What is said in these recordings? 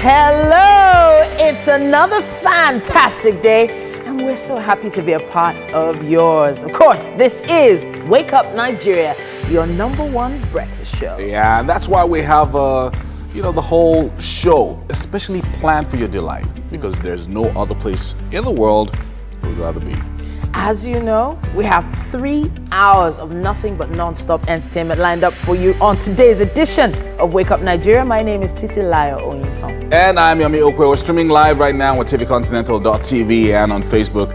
Hello, it's another fantastic day, and we're so happy to be a part of yours. Of course, this is Wake Up Nigeria, your #1 breakfast show. Yeah, and that's why we have, the whole show, especially planned for your delight, because there's no other place in the world we'd rather be. As you know, we have 3 hours of nothing but non-stop entertainment lined up for you on today's edition of Wake Up Nigeria. My name is Titilayo Onyinsong. And I'm Yomi Owope. We're streaming live right now on tvcontinental.tv and on Facebook,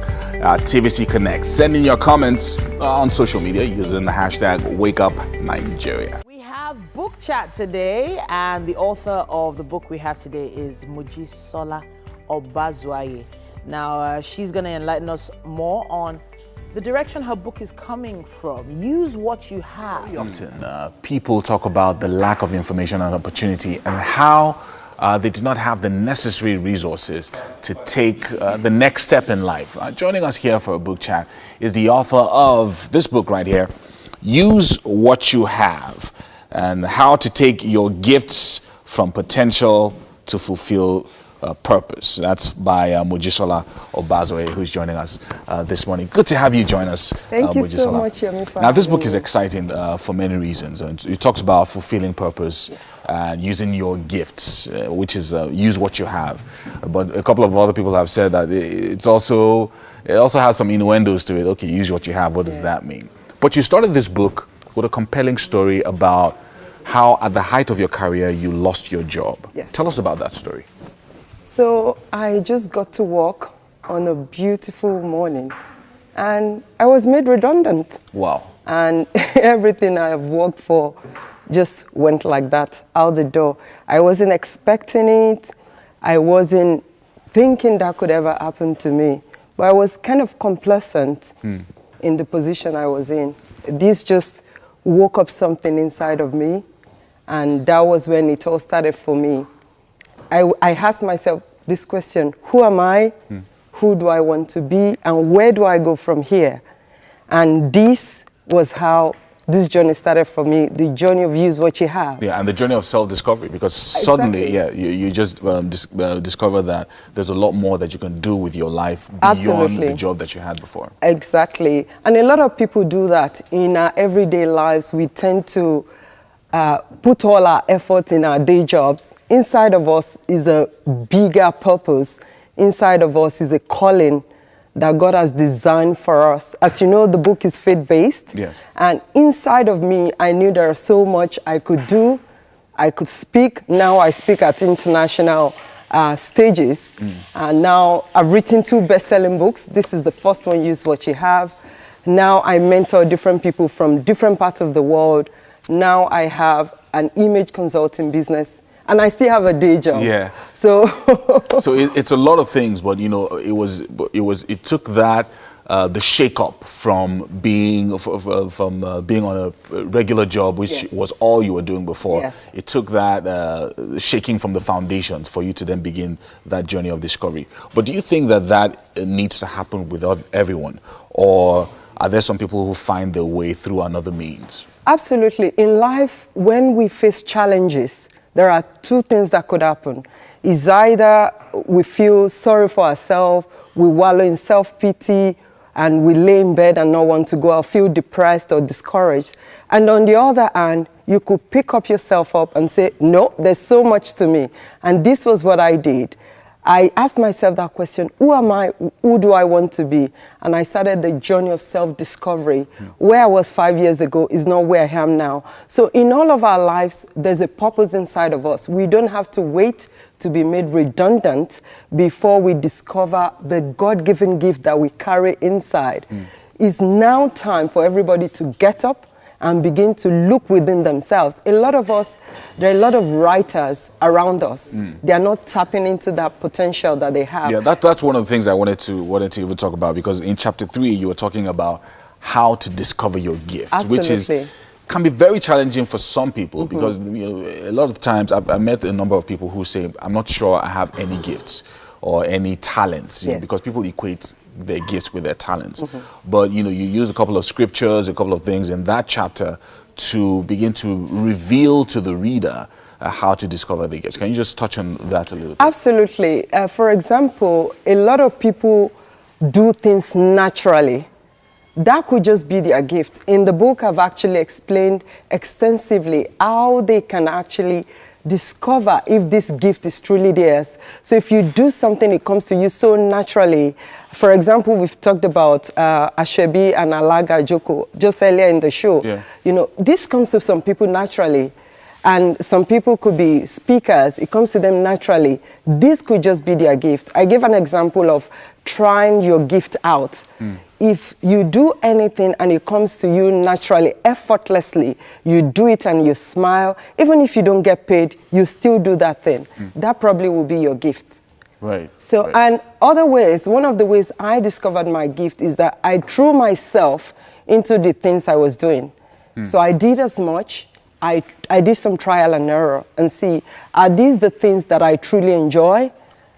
TVC Connect. Send in your comments on social media using the hashtag WakeUpNigeria. We have book chat today, and the author of the book we have today is Mojisola Obazwaye. Now, she's going to enlighten us more on the direction her book is coming from. Use what you have. Very often, people talk about the lack of information and opportunity and how they do not have the necessary resources to take the next step in life. Joining us here for a book chat is the author of this book right here, Use What You Have, and how to take your gifts from potential to fulfill purpose. That's by Mojisola Obazwaye, who's joining us this morning. Good to have you join us, Thank you Mojisola. so much, Yomi, for Now, this book having is me. exciting for many reasons. And it talks about fulfilling purpose and using your gifts, which is use what you have. But a couple of other people have said that it also has some innuendos to it. Okay, use what you have. What does that mean? But you started this book with a compelling story about how, at the height of your career, you lost your job. Yes. Tell us about that story. So I just got to work on a beautiful morning and I was made redundant. Wow. And everything I've worked for just went like that, out the door. I wasn't expecting it. I wasn't thinking that could ever happen to me. But I was kind of complacent in the position I was in. This just woke up something inside of me, and that was when it all started for me. I asked myself this question: who am I? Who do I want to be? And where do I go from here? And this was how this journey started for me, the journey of use what you have. Yeah, and the journey of self-discovery, because suddenly, you just discover that there's a lot more that you can do with your life beyond the job that you had before. Exactly. And a lot of people do that. In our everyday lives, we tend to put all our effort in our day jobs. Inside of us is a bigger purpose. Inside of us is a calling that God has designed for us. As you know, the book is faith-based. Yes. And inside of me, I knew there was so much I could do. I could speak. Now I speak at international stages. And now I've written 2 best-selling books. This is the first one, Use What You Have. Now I mentor different people from different parts of the world. Now I have an image consulting business, and I still have a day job. Yeah. So, so it's a lot of things, but it took that the shake up from being on a regular job, which was all you were doing before. Yes. It took that shaking from the foundations for you to then begin that journey of discovery. But do you think that needs to happen with everyone, or are there some people who find their way through another means? Absolutely. In life, when we face challenges, there are 2 things that could happen. It's either we feel sorry for ourselves, we wallow in self-pity, and we lay in bed and not want to go out, feel depressed or discouraged. And on the other hand, you could pick up yourself up and say, no, there's so much to me. And this was what I did. I asked myself that question: who am I? Who do I want to be? And I started the journey of self-discovery. Where I was 5 years ago is not where I am now. So in all of our lives, there's a purpose inside of us. We don't have to wait to be made redundant before we discover the God-given gift that we carry inside. It's now time for everybody to get up and begin to look within themselves. A lot of us, there are a lot of writers around us. They are not tapping into that potential that they have. Yeah, that's one of the things I wanted to even talk about, because in chapter 3 you were talking about how to discover your gift, which can be very challenging for some people, because a lot of times I've met a number of people who say, I'm not sure I have any gifts or any talents, because people equate their gifts with their talents. But you use a couple of scriptures, a couple of things in that chapter to begin to reveal to the reader how to discover the gifts. Can you just touch on that a little bit? Absolutely. For example, a lot of people do things naturally. That could just be their gift. In the book, I've actually explained extensively how they can actually discover if this gift is truly theirs. So if you do something, it comes to you so naturally. For example, we've talked about Ashebi and Alaga Joko just earlier in the show. Yeah. You know, this comes to some people naturally. And some people could be speakers. It comes to them naturally. This could just be their gift. I gave an example of trying your gift out. If you do anything and it comes to you naturally, effortlessly, you do it and you smile, even if you don't get paid, you still do that thing. That probably will be your gift. Right. So, and other ways, one of the ways I discovered my gift is that I threw myself into the things I was doing. So I did as much. I did some trial and error and see, are these the things that I truly enjoy?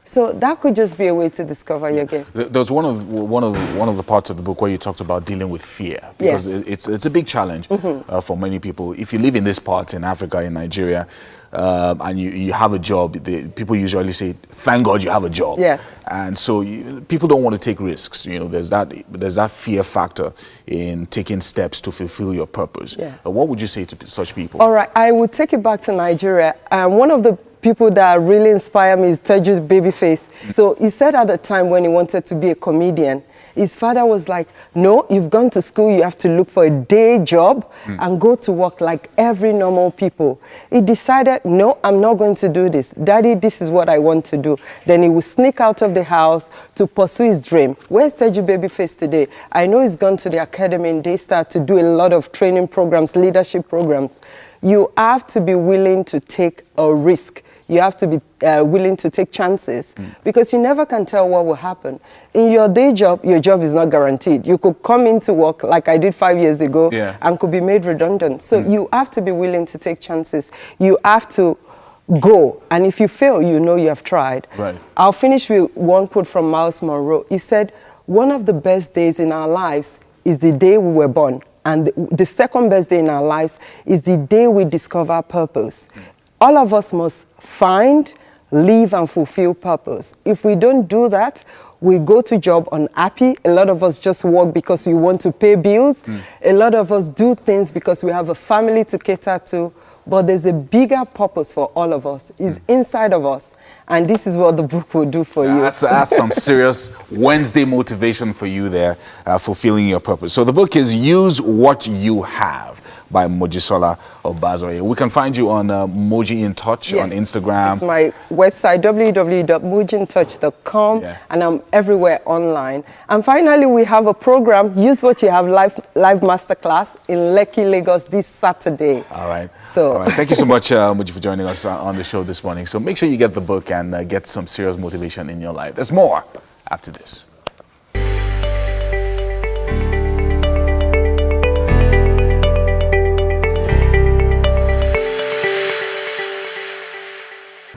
So that could just be a way to discover your gift. There's one of the parts of the book where you talked about dealing with fear, because it's a big challenge for many people. If you live in this part in Africa, in Nigeria, and you have a job, people usually say, "Thank God you have a job." Yes. And so people don't want to take risks. You know, there's that fear factor in taking steps to fulfill your purpose. Yeah. What would you say to such people? All right, I will take it back to Nigeria. One of the people that really inspire me is Teju Babyface. So he said at the time when he wanted to be a comedian, his father was like, no, you've gone to school, you have to look for a day job and go to work like every normal people. He decided, no, I'm not going to do this. Daddy, this is what I want to do. Then he would sneak out of the house to pursue his dream. Where's Teju Babyface today? I know he's gone to the academy in Daystar to do a lot of training programs, leadership programs. You have to be willing to take a risk. You have to be willing to take chances because you never can tell what will happen. In your day job, your job is not guaranteed. You could come into work like I did 5 years ago and could be made redundant. So you have to be willing to take chances. You have to go. And if you fail, you know you have tried. Right. I'll finish with one quote from Miles Monroe. He said, one of the best days in our lives is the day we were born. And the second best day in our lives is the day we discover our purpose. All of us must find, live, and fulfill purpose. If we don't do that, we go to job unhappy. A lot of us just work because we want to pay bills. A lot of us do things because we have a family to cater to. But there's a bigger purpose for all of us. It's inside of us. And this is what the book will do for you. That's some serious Wednesday motivation for you there, fulfilling your purpose. So the book is Use What You Have by Mojisola Obasoye. We can find you on Moji in Touch on Instagram. It's my website, www.mojintouch.com, and I'm everywhere online. And finally, we have a program, Use What You Have live masterclass in Lekki, Lagos this Saturday. All right. So, all right. Thank you so much, Moji, for joining us on the show this morning. So make sure you get the book and get some serious motivation in your life. There's more after this.